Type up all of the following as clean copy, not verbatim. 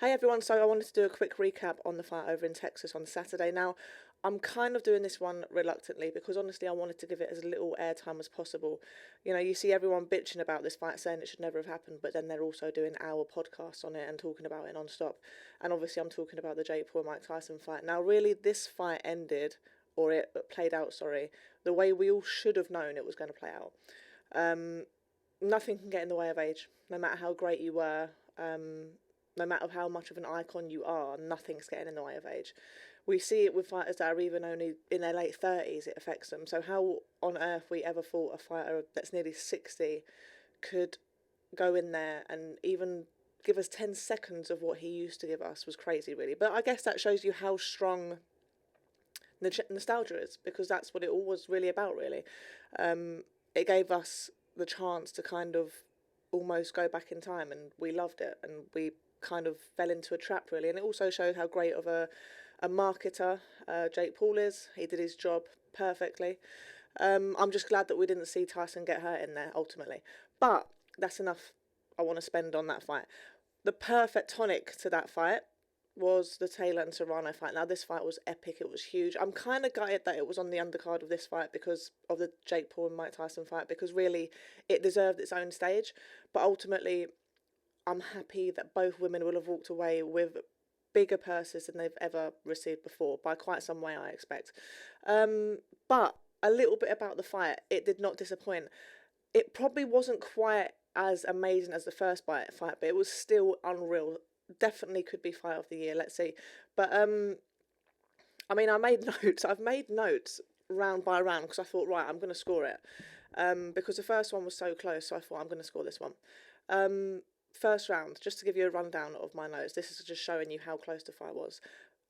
Hey everyone, so I wanted to do a quick recap on the fight over in Texas on Saturday. Now, I'm kind of doing this one reluctantly because honestly I wanted to give it as little airtime as possible. You see everyone bitching about this fight saying it should never have happened, but then they're also doing our podcasts on it and talking about it non-stop. And obviously I'm talking about the Jake Paul and Mike Tyson fight. Now, really, this fight ended, or it played out, sorry, the way we all should have known it was going to play out. Nothing can get in the way of age, no matter how great you were. No matter how much of an icon you are, nothing's getting in the way of age. We see it with fighters that are even only in their late 30s, it affects them. So how on earth we ever thought a fighter that's nearly 60 could go in there and even give us 10 seconds of what he used to give us was crazy, really. But I guess that shows you how strong nostalgia is, because that's what it all was really about, really. It gave us the chance to kind of almost go back in time, and we loved it, and we kind of fell into a trap, really. And it also showed how great of a marketer Jake Paul is. He did his job perfectly. I'm just glad that we didn't see Tyson get hurt in there ultimately, but that's enough I want to spend on that fight. The perfect tonic to that fight was the Taylor and Serrano fight. Now, this fight was epic. It was huge. I'm kind of gutted that it was on the undercard of this fight because of the Jake Paul and Mike Tyson fight, because really it deserved its own stage. But ultimately, I'm happy that both women will have walked away with bigger purses than they've ever received before, by quite some way, I expect. But a little bit about the fight, it did not disappoint. It probably wasn't quite as amazing as the first fight, but it was still unreal. Definitely could be fight of the year, let's see. But I mean, I made notes. I've made notes round by round because I thought, right, I'm going to score it. Because the first one was so close, so I thought I'm going to score this one. First round, just to give you a rundown of my notes, this is just showing you how close the fight was.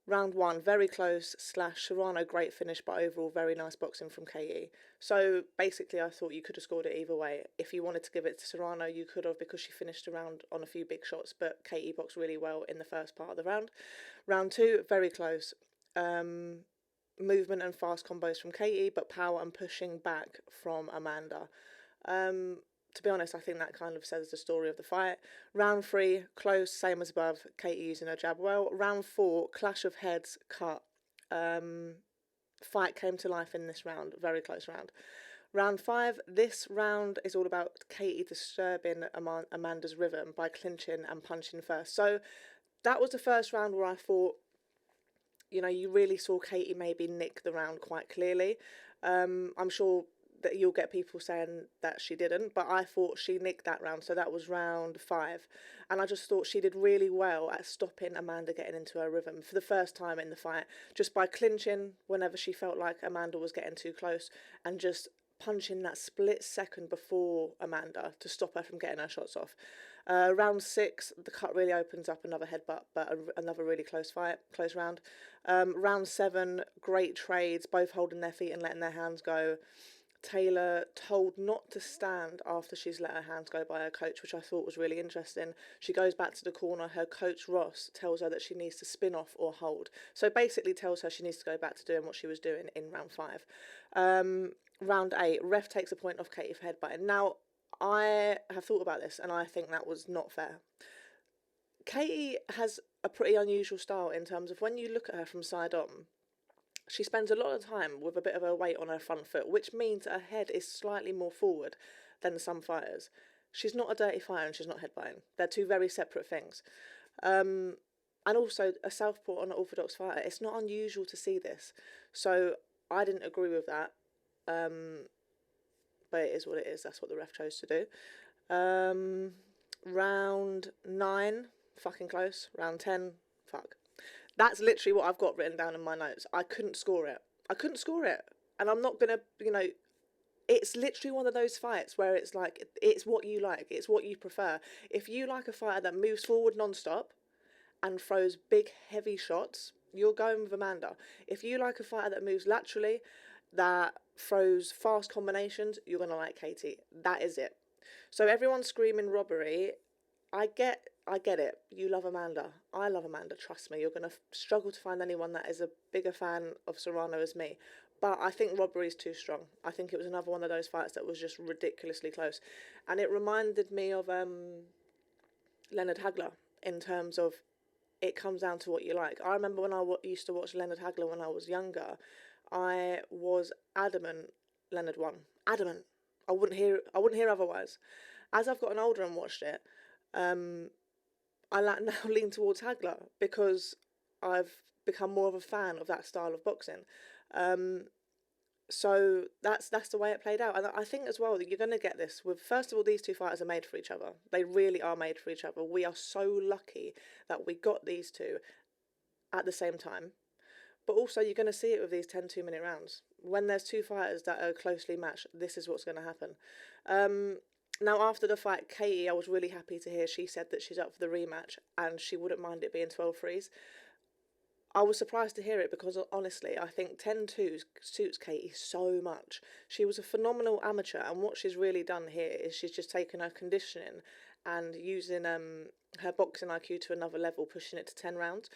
Round one, very close, / Serrano, great finish, but overall very nice boxing from KE. So basically I thought you could have scored it either way. If you wanted to give it to Serrano, you could have, because she finished the round on a few big shots, but KE boxed really well in the first part of the round. Round two, very close. Movement and fast combos from KE, but power and pushing back from Amanda. To be honest, I think that kind of says the story of the fight. Round three, close, same as above, Katie using her jab well. Round four, clash of heads, cut. Fight came to life in this round, very close round. Round five, this round is all about Katie disturbing Amanda's rhythm by clinching and punching first. So that was the first round where I thought, you really saw Katie maybe nick the round quite clearly. I'm sure that you'll get people saying that she didn't, but I thought she nicked that round. So that was round five, and I just thought she did really well at stopping Amanda getting into her rhythm for the first time in the fight, just by clinching whenever she felt like Amanda was getting too close, and just punching that split second before Amanda to stop her from getting her shots off. Round six, the cut really opens up, another headbutt, but another really close round. Round seven, great trades, both holding their feet and letting their hands go. Taylor told not to stand after she's let her hands go by her coach, which I thought was really interesting. She goes back to the corner. Her coach, Ross, tells her that she needs to spin off or hold. So basically tells her she needs to go back to doing what she was doing in round five. Round eight, ref takes a point off Katie for headbutting. Now, I have thought about this, and I think that was not fair. Katie has a pretty unusual style in terms of when you look at her from side on, she spends a lot of time with a bit of a weight on her front foot, which means her head is slightly more forward than some fighters. She's not a dirty fighter and she's not headbutting. They're two very separate things. And also, a southpaw on an orthodox fighter, it's not unusual to see this. So I didn't agree with that. But it is what it is. That's what the ref chose to do. Round 9, fucking close. Round 10, fuck. That's literally what I've got written down in my notes. I couldn't score it. And I'm not going to, it's literally one of those fights where it's like, it's what you like. It's what you prefer. If you like a fighter that moves forward non-stop and throws big, heavy shots, you're going with Amanda. If you like a fighter that moves laterally, that throws fast combinations, you're going to like Katie. That is it. So everyone's screaming robbery. I get it. You love Amanda. I love Amanda. Trust me. You're going to struggle to find anyone that is a bigger fan of Serrano as me. But I think robbery is too strong. I think it was another one of those fights that was just ridiculously close. And it reminded me of Leonard Hagler in terms of it comes down to what you like. I remember when used to watch Leonard Hagler when I was younger, I was adamant Leonard won. Adamant. I wouldn't hear otherwise. As I've gotten older and watched it, um, I now lean towards Hagler because I've become more of a fan of that style of boxing. Um, so that's the way it played out, and I think as well that you're going to get this with, first of all, these two fighters are made for each other. They really are made for each other. We are so lucky that we got these two at the same time. But also, you're going to see it with these 10 2-minute rounds. When there's two fighters that are closely matched, this is what's going to happen. Now, after the fight, Katie, I was really happy to hear she said that she's up for the rematch and she wouldn't mind it being 12 threes. I was surprised to hear it because honestly, I think 10-2 suits Katie so much. She was a phenomenal amateur, and what she's really done here is she's just taken her conditioning and using her boxing IQ to another level, pushing it to 10 rounds.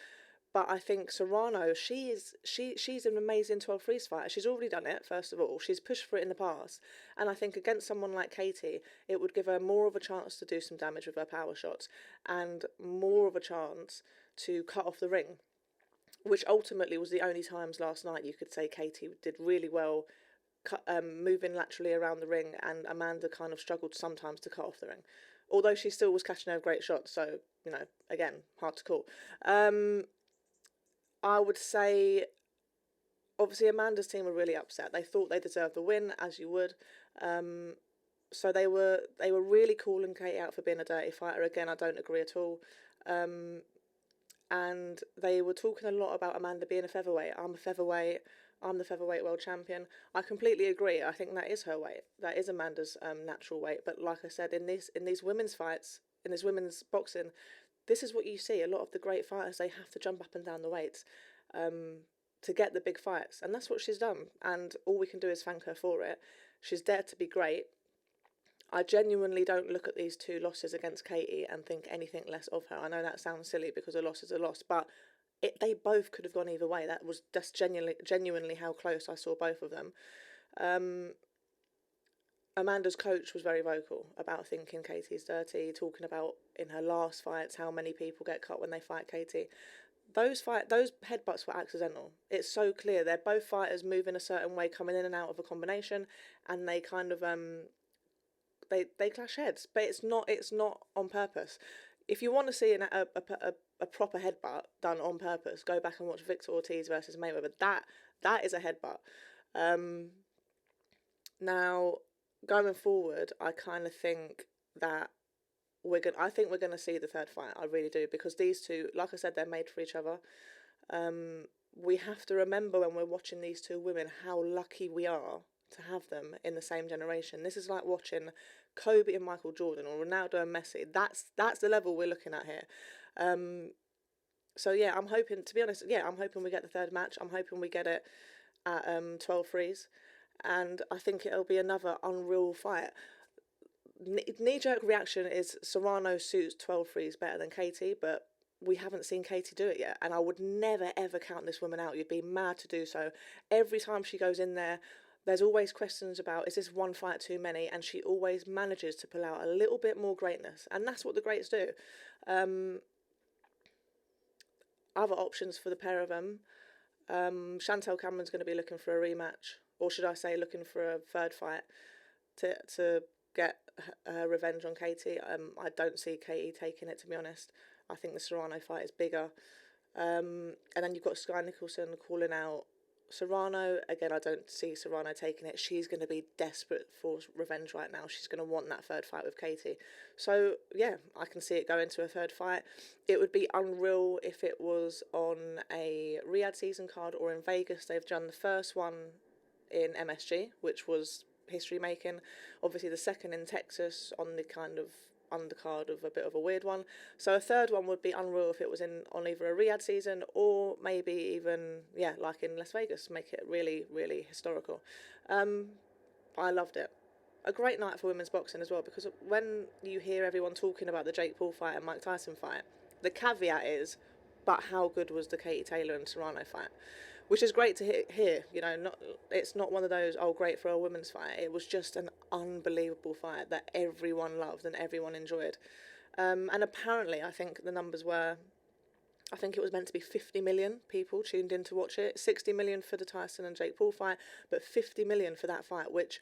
But I think Serrano, she's an amazing 12 freeze fighter. She's already done it, first of all. She's pushed for it in the past. And I think against someone like Katie, it would give her more of a chance to do some damage with her power shots and more of a chance to cut off the ring, which ultimately was the only times last night you could say Katie did really well moving laterally around the ring, and Amanda kind of struggled sometimes to cut off the ring. Although she still was catching her great shots, so, again, hard to call. I would say, obviously, Amanda's team were really upset. They thought they deserved the win, as you would. So they were really calling Katie out for being a dirty fighter. Again, I don't agree at all. And they were talking a lot about Amanda being a featherweight. I'm a featherweight. I'm the featherweight world champion. I completely agree. I think that is her weight. That is Amanda's natural weight. But like I said, in these women's fights, in this women's boxing, this is what you see. A lot of the great fighters, they have to jump up and down the weights to get the big fights. And that's what she's done. And all we can do is thank her for it. She's dared to be great. I genuinely don't look at these two losses against Katie and think anything less of her. I know that sounds silly because a loss is a loss, but they both could have gone either way. That's genuinely how close I saw both of them. Amanda's coach was very vocal about thinking Katie's dirty, talking about in her last fights how many people get cut when they fight Katie. Those headbutts were accidental. It's so clear. They're both fighters moving a certain way, coming in and out of a combination, and they kind of they clash heads. But it's not on purpose. If you want to see a proper headbutt done on purpose, go back and watch Victor Ortiz versus Mayweather. That is a headbutt. Now, going forward, I kind of think that I think we're gonna see the third fight. I really do, because these two, like I said, they're made for each other. We have to remember when we're watching these two women how lucky we are to have them in the same generation. This is like watching Kobe and Michael Jordan, or Ronaldo and Messi. That's the level we're looking at here. So yeah, I'm hoping, to be honest, I'm hoping we get the third match. I'm hoping we get it at 12 threes, and I think it'll be another unreal fight. Knee-jerk reaction is Serrano suits 12 threes better than Katie, but we haven't seen Katie do it yet, and I would never ever count this woman out. You'd be mad to do so. Every time she goes in there, there's always questions about, is this one fight too many? And she always manages to pull out a little bit more greatness, and that's what the greats do. Other options for the pair of them, Chantel Cameron's going to be looking for a rematch, or should I say looking for a third fight to get her revenge on Katie. I don't see Katie taking it, to be honest. I think the Serrano fight is bigger. And then you've got Sky Nicholson calling out Serrano. Again, I don't see Serrano taking it. She's going to be desperate for revenge right now. She's going to want that third fight with Katie. So, yeah, I can see it going to a third fight. It would be unreal if it was on a Riyadh season card or in Vegas. They've done the first one in MSG, which was history making. Obviously the second in Texas on the kind of undercard of a bit of a weird one. So a third one would be unreal if it was on either a Riyadh season or maybe even like in Las Vegas, make it really, really historical. I loved it. A great night for women's boxing as well, because when you hear everyone talking about the Jake Paul fight and Mike Tyson fight, the caveat is, but how good was the Katie Taylor and Serrano fight? Which is great to hear, it's not one of those, great for a women's fight. It was just an unbelievable fight that everyone loved and everyone enjoyed. And apparently, I think the numbers were I think it was meant to be 50 million people tuned in to watch it. 60 million for the Tyson and Jake Paul fight, but 50 million for that fight, which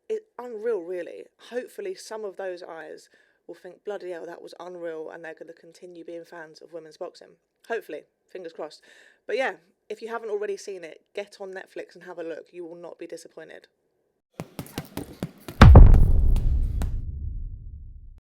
is unreal, really. Hopefully, some of those eyes will think, bloody hell, that was unreal, and they're going to continue being fans of women's boxing. Hopefully, fingers crossed. But yeah, if you haven't already seen it, get on Netflix and have a look. You will not be disappointed.